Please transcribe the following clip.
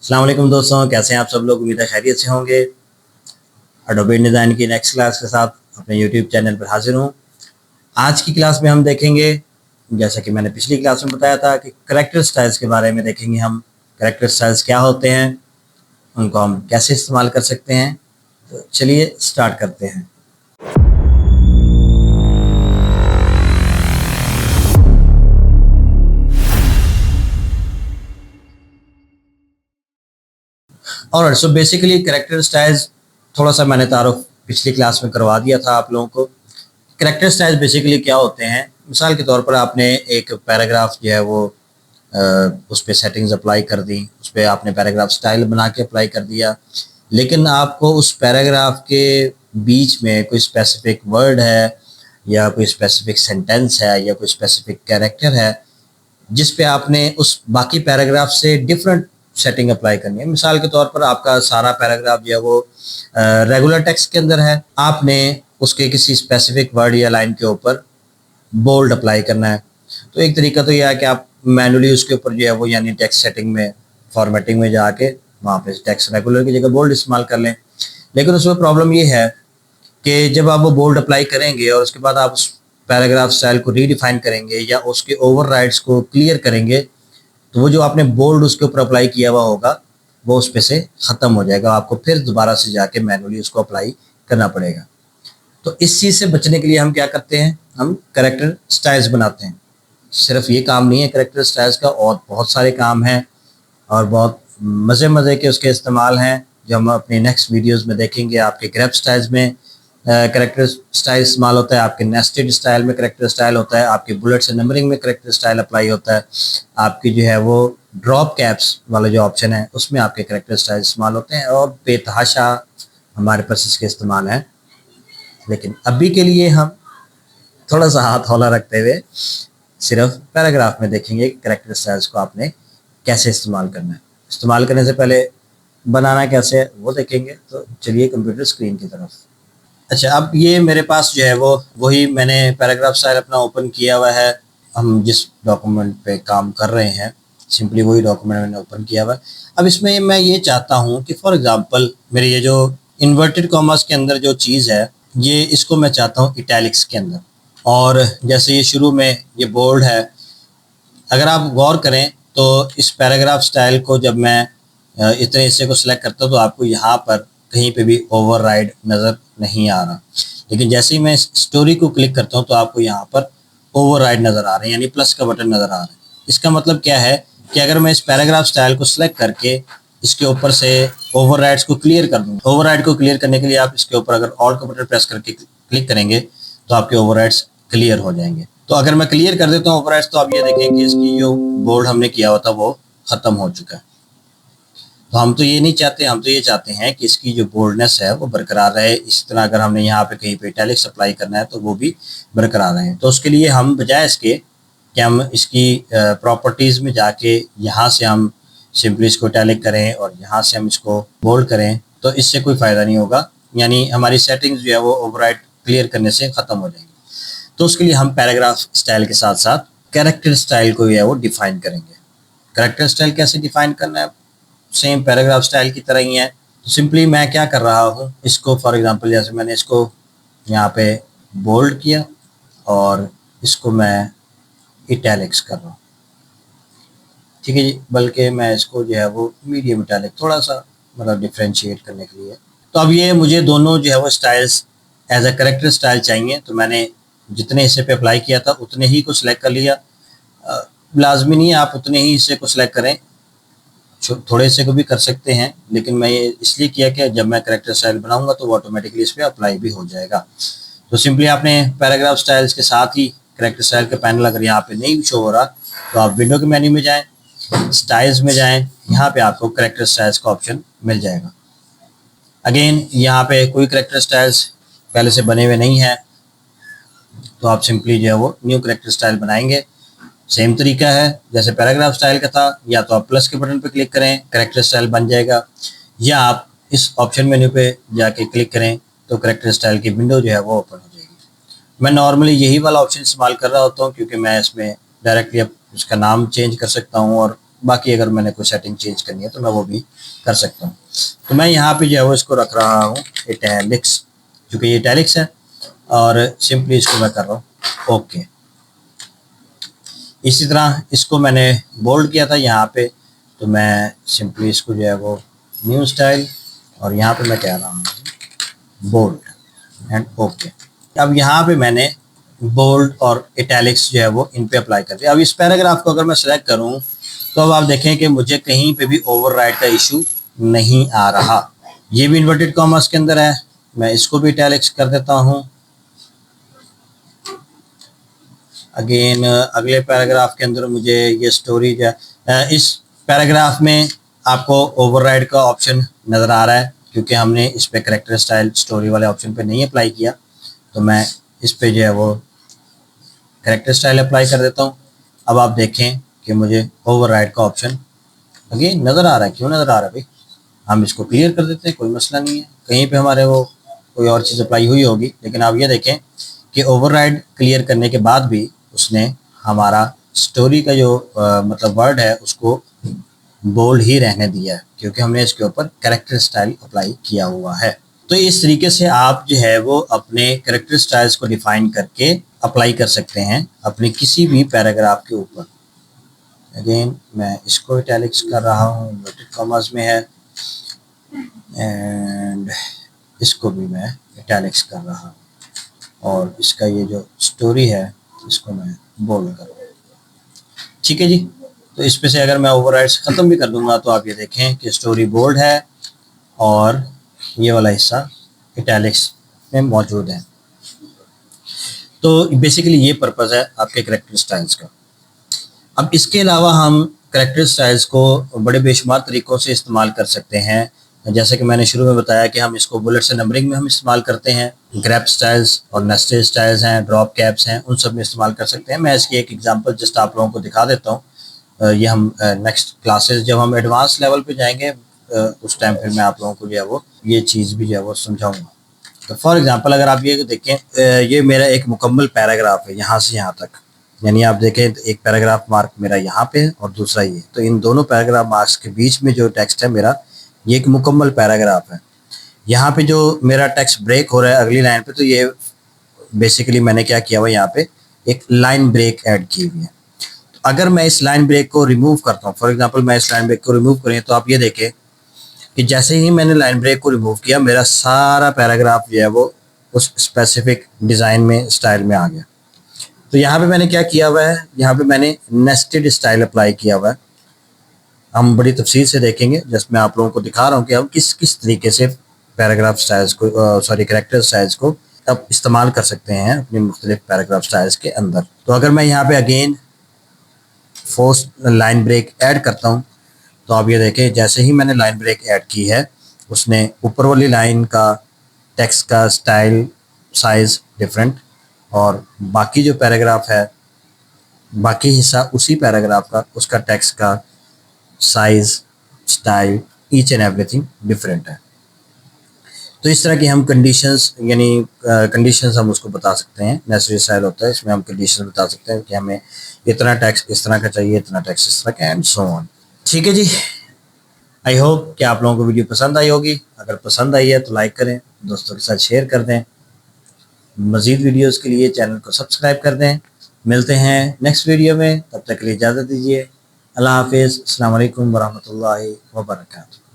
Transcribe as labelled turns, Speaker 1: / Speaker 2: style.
Speaker 1: अस्सलाम वालेकुम दोस्तों, कैसे हैं आप सब लोग। उम्मीद है खैरियत से होंगे। एडोबी डिज़ाइन की नेक्स्ट क्लास के साथ अपने यूट्यूब चैनल पर हाजिर हूँ। आज की क्लास में हम देखेंगे, जैसा कि मैंने पिछली क्लास में बताया था, कि करेक्टर स्टाइल्स के बारे में देखेंगे हम। करेक्टर स्टाइल्स क्या होते हैं, उनको हम कैसे इस्तेमाल कर सकते हैं। तो चलिए स्टार्ट करते हैं। और सो बेसिकली करेक्टर स्टाइल्स, थोड़ा सा मैंने तारुफ पिछली क्लास में करवा दिया था आप लोगों को। करेक्टर स्टाइल्स बेसिकली क्या होते हैं। मिसाल के तौर पर आपने एक पैराग्राफ जो है वो उस पर सेटिंग्स अप्लाई कर दी, उस पर आपने पैराग्राफ स्टाइल बना के अप्लाई कर दिया, लेकिन आपको उस पैराग्राफ के बीच में कोई स्पेसिफिक वर्ड है या कोई स्पेसिफिक सेंटेंस है या कोई स्पेसिफिक कैरेक्टर है जिस पे आपने उस बाकी पैराग्राफ से डिफरेंट सेटिंग अप्लाई करनी है। मिसाल के तौर पर आपका सारा पैराग्राफ जो है वो रेगुलर टेक्स्ट के अंदर है, आपने उसके किसी स्पेसिफिक वर्ड या लाइन के ऊपर बोल्ड अप्लाई करना है। तो एक तरीका तो यह है कि आप मैनुअली उसके ऊपर जो है वो यानी टेक्स्ट सेटिंग में, फॉर्मेटिंग में जाके वहाँ पे टेक्स्ट रेगुलर की जगह बोल्ड इस्तेमाल कर लें। लेकिन उसमें प्रॉब्लम ये है कि जब आप वो बोल्ड अप्लाई करेंगे और उसके बाद आप उस पैराग्राफ स्टाइल को रीडिफाइन करेंगे या उसके ओवरराइड्स को क्लियर करेंगे, तो वो जो आपने बोल्ड उसके ऊपर अप्लाई किया हुआ होगा वो उस पे से ख़त्म हो जाएगा। आपको फिर दोबारा से जाके मैनुअली उसको अप्लाई करना पड़ेगा। तो इस चीज़ से बचने के लिए हम क्या करते हैं, हम करेक्टर स्टाइल्स बनाते हैं। सिर्फ ये काम नहीं है करेक्टर स्टाइल्स का, और बहुत सारे काम हैं और बहुत मज़े मज़े के उसके इस्तेमाल हैं जो हम अपनी नेक्स्ट वीडियोस में देखेंगे। आपके ग्रैप स्टाइल्स में करेक्टर स्टाइल इस्तेमाल होता है, आपके नेस्टेड स्टाइल में करेक्टर स्टाइल होता है, आपके बुलेट्स एंड नंबरिंग में करेक्टर स्टाइल अप्लाई होता है, आपकी जो है वो ड्रॉप कैप्स वाला जो ऑप्शन है उसमें आपके करेक्टर स्टाइल इस्तेमाल होते हैं, और बेतहाशा हमारे पास इसके इस्तेमाल हैं। लेकिन अभी के लिए हम थोड़ा सा हाथ हौला रखते हुए सिर्फ पैराग्राफ में देखेंगे कि करेक्टर स्टाइल्स को आपने कैसे इस्तेमाल करना है। इस्तेमाल करने से पहले बनाना कैसे है वो देखेंगे। तो चलिए कंप्यूटर स्क्रीन की तरफ। अच्छा, अब ये मेरे पास जो है वो वही मैंने पैराग्राफ स्टाइल अपना ओपन किया हुआ है। हम जिस डॉक्यूमेंट पे काम कर रहे हैं सिंपली वही डॉक्यूमेंट मैंने ओपन किया हुआ है। अब इसमें मैं ये चाहता हूँ कि फॉर एग्जांपल मेरे ये जो इन्वर्टेड कॉमर्स के अंदर जो चीज़ है ये इसको मैं चाहता हूँ इटैलिक्स के अंदर। और जैसे ये शुरू में ये बोल्ड है, अगर आप गौर करें तो इस पैराग्राफ स्टाइल को जब मैं इतने हिस्से को सिलेक्ट करता हूँ तो आपको यहाँ पर कहीं पे भी ओवरराइड नज़र नहीं आ रहा। लेकिन जैसे ही मैं स्टोरी को क्लिक करता हूँ तो आपको यहाँ पर ओवरराइड नज़र आ रहे हैं, यानी प्लस का बटन नज़र आ रहा है। इसका मतलब क्या है कि अगर मैं इस पैराग्राफ स्टाइल को सिलेक्ट करके इसके ऊपर से ओवरराइड्स को क्लियर कर दूँ, ओवरराइड को क्लियर करने के लिए आप इसके ऊपर अगर ऑल्ट का बटन प्रेस करके क्लिक करेंगे तो आपके ओवरराइड्स क्लियर हो जाएंगे। तो अगर मैं क्लियर कर देता हूँ ओवरराइड्स तो आप ये देखें कि इसकी जो बोर्ड हमने किया हुआ था वो ख़त्म हो चुका है। तो हम तो ये नहीं चाहते, हम तो ये चाहते हैं कि इसकी जो बोल्डनेस है वो बरकरार रहे। इस तरह अगर हमने यहाँ पे कहीं पे इटैलिक्स अप्लाई करना है तो वो भी बरकरार रहे। तो उसके लिए हम बजाय इसके कि हम इसकी प्रॉपर्टीज़ में जाके यहाँ से हम सिंपली इसको इटैलिक करें और यहाँ से हम इसको बोल्ड करें, तो इससे कोई फ़ायदा नहीं होगा, यानी हमारी सेटिंग्स जो है वो ओवरराइड क्लियर करने से ख़त्म हो जाएंगी। तो उसके लिए हम पैराग्राफ स्टाइल के साथ साथ कैरेक्टर स्टाइल को जो है वो डिफ़ाइन करेंगे। कैरेक्टर स्टाइल कैसे डिफ़ाइन करना है, सेम पैराग्राफ स्टाइल की तरह ही है। तो सिंपली मैं क्या कर रहा हूँ, इसको फॉर एग्जांपल जैसे मैंने इसको यहाँ पे बोल्ड किया और इसको मैं इटैलिक्स कर रहा हूँ, ठीक है जी। बल्कि मैं इसको जो है वो मीडियम इटैलिक थोड़ा सा मतलब डिफ्रेंशिएट करने के लिए। तो अब ये मुझे दोनों जो है वो styles as a character style चाहिए। तो मैंने जितने हिस्से पे अप्लाई किया था उतने ही को सिलेक्ट कर लिया। लाजमी नहीं है आप उतने ही हिस्से को सिलेक्ट करें, थोड़े से को भी कर सकते हैं, लेकिन मैं ये इसलिए किया कि जब मैं करेक्टर स्टाइल बनाऊंगा तो वो ऑटोमेटिकली इस पर अप्लाई भी हो जाएगा। तो सिंपली आपने पैराग्राफ स्टाइल्स के साथ ही करेक्टर स्टाइल का पैनल अगर यहाँ पे नहीं शो हो रहा तो आप विंडो के मेन्यू में जाएं, स्टाइल्स में जाएं, यहाँ पे आपको करेक्टर स्टाइल्स का ऑप्शन मिल जाएगा। अगेन यहाँ पे कोई करेक्टर स्टाइल्स पहले से बने हुए नहीं है तो आप सिंपली जो है वो न्यू करेक्टर स्टाइल बनाएंगे। सेम तरीका है जैसे पैराग्राफ स्टाइल का था, या तो आप प्लस के बटन पे क्लिक करें करेक्टर स्टाइल बन जाएगा, या आप इस ऑप्शन मेन्यू पे जाके क्लिक करें तो करेक्टर स्टाइल की विंडो जो है वो ओपन हो जाएगी। मैं नॉर्मली यही वाला ऑप्शन इस्तेमाल कर रहा होता हूँ क्योंकि मैं इसमें डायरेक्टली अब उसका नाम चेंज कर सकता हूँ और बाकी अगर मैंने कोई सेटिंग चेंज करनी है तो मैं वो भी कर सकता हूँ। तो मैं यहाँ पे जो है वो इसको रख रहा हूँ इटैलिक्स, क्योंकि ये इटैलिक्स है, और सिंपली इसको मैं कर रहा हूँ ओके। इसी तरह इसको मैंने बोल्ड किया था यहाँ पे, तो मैं सिंपली इसको जो है वो न्यू स्टाइल, और यहाँ पे मैं कह रहा हूँ बोल्ड एंड ओके। अब यहाँ पे मैंने बोल्ड और इटैलिक्स जो है वो इन पे अप्लाई कर दिया। अब इस पैराग्राफ को अगर मैं सेलेक्ट करूँ तो अब आप देखें कि मुझे कहीं पे भी ओवरराइड का इशू नहीं आ रहा। ये भी इन्वर्टेड कॉमर्स के अंदर है, मैं इसको भी इटैलिक्स कर देता हूँ। अगेन अगले पैराग्राफ के अंदर मुझे ये स्टोरी जो है, इस पैराग्राफ में आपको ओवरराइड का ऑप्शन नज़र आ रहा है, क्योंकि हमने इस पे करेक्टर स्टाइल स्टोरी वाले ऑप्शन पे नहीं अप्लाई किया। तो मैं इस पे जो है वो करेक्टर स्टाइल अप्लाई कर देता हूँ। अब आप देखें कि मुझे ओवरराइड का ऑप्शन अगेन नज़र आ रहा है। क्यों नज़र आ रहा है भाई? हम इसको क्लियर कर देते हैं, कोई मसला नहीं है। कहीं पे हमारे वो कोई और चीज़ अप्लाई हुई होगी, लेकिन आप ये देखें कि ओवरराइड क्लियर करने के बाद भी उसने हमारा स्टोरी का जो मतलब वर्ड है उसको बोल्ड ही रहने दिया है, क्योंकि हमने इसके ऊपर कैरेक्टर स्टाइल अप्लाई किया हुआ है। तो इस तरीके से आप जो है वो अपने कैरेक्टर स्टाइल्स को डिफाइन करके अप्लाई कर सकते हैं अपने किसी भी पैराग्राफ के ऊपर। अगेन मैं इसको इटैलिक्स कर रहा हूँ, इन्वर्टेड कॉमर्स में है, एंड इसको भी मैं इटैलिक्स कर रहा हूँ, और इसका ये जो स्टोरी है इसको मैं बोल्ड कर रहा हूँ। ठीक है जी। तो इस पे से अगर मैं ओवरराइड्स ख़त्म भी कर दूंगा तो आप ये देखें कि स्टोरी बोल्ड है और ये वाला हिस्सा इटैलिक्स में मौजूद है। तो बेसिकली ये पर्पज़ है आपके करेक्टर स्टाइल्स का। अब इसके अलावा हम करेक्टर स्टाइल्स को बड़े बेशुमार तरीक़ों से इस्तेमाल कर सकते हैं। जैसे कि मैंने शुरू में बताया कि हम इसको बुलेट्स एंड नंबरिंग में हम इस्तेमाल करते हैं, ग्रैब स्टाइल्स और नेस्टेड स्टाइल्स हैं, ड्रॉप कैप्स हैं, उन सब में इस्तेमाल कर सकते हैं। मैं इसकी एक एग्जांपल जस्ट आप लोगों को दिखा देता हूँ। ये हम नेक्स्ट क्लासेस जब हम एडवांस लेवल पे जाएंगे उस टाइम फिर मैं आप लोगों को जो है वो ये चीज़ भी जो है वो समझाऊंगा। तो फॉर एग्जांपल अगर आप ये देखें, ये मेरा एक मुकम्मल पैराग्राफ है यहाँ से यहाँ तक, यानी आप देखें एक पैराग्राफ मार्क मेरा यहाँ पे है और दूसरा ये, तो इन दोनों पैराग्राफ मार्क्स के बीच में जो टेक्स्ट है मेरा, ये एक मुकम्मल पैराग्राफ है। यहाँ पे जो मेरा टेक्स्ट ब्रेक हो रहा है अगली लाइन पे, तो ये बेसिकली मैंने क्या किया हुआ है, यहाँ पे एक लाइन ब्रेक ऐड की हुई है। तो अगर मैं इस लाइन ब्रेक को रिमूव करता हूँ, फॉर एग्जांपल मैं इस लाइन ब्रेक को रिमूव करें, तो आप ये देखें कि जैसे ही मैंने लाइन ब्रेक को रिमूव किया मेरा सारा पैराग्राफ जो है वो उस स्पेसिफिक डिज़ाइन में स्टाइल में आ गया। तो यहाँ पे मैंने क्या किया हुआ है, यहाँ पे मैंने नेस्टेड स्टाइल अप्लाई किया हुआ है। हम बड़ी तफसील से देखेंगे, जस्ट मैं आप लोगों को दिखा रहा हूँ कि हम किस किस तरीके से पैराग्राफ स्टाइल्स को कैरेक्टर स्टाइल्स को अब इस्तेमाल कर सकते हैं अपने मुख्तलिफ पैराग्राफ स्टाइल्स के अंदर। तो अगर मैं यहाँ पे again force line break add करता हूँ, तो आप ये देखें जैसे ही मैंने लाइन ब्रेक ऐड की है उसने ऊपर वाली लाइन का टेक्स्ट का स्टाइल साइज़ डिफरेंट, और बाकी जो पैराग्राफ है बाकी हिस्सा उसी पैराग्राफ का उसका टेक्स्ट का size style each and everything different है। तो इस तरह की हम कंडीशंस यानी कंडीशंस हम उसको बता सकते हैं। नेसेसरी स्टाइल होता है, इसमें हम कंडीशंस बता सकते हैं कि हमें इतना टेक्स्ट इस तरह का चाहिए, इतना टेक्स्ट इस तरह का, एंड सो ऑन। ठीक है जी, आई होप कि आप लोगों को वीडियो पसंद आई होगी। अगर पसंद आई है तो लाइक करें, दोस्तों के साथ शेयर कर दें। मज़ीद वीडियोस के लिए चैनल को सब्सक्राइब कर दें। मिलते हैं नेक्स्ट वीडियो में, तब तक के लिए इजाज़त दीजिए। अल्लाह हाफिज़, अस्सलाम वालेकुम वरहमतुल्लाहि वबरकातुहू।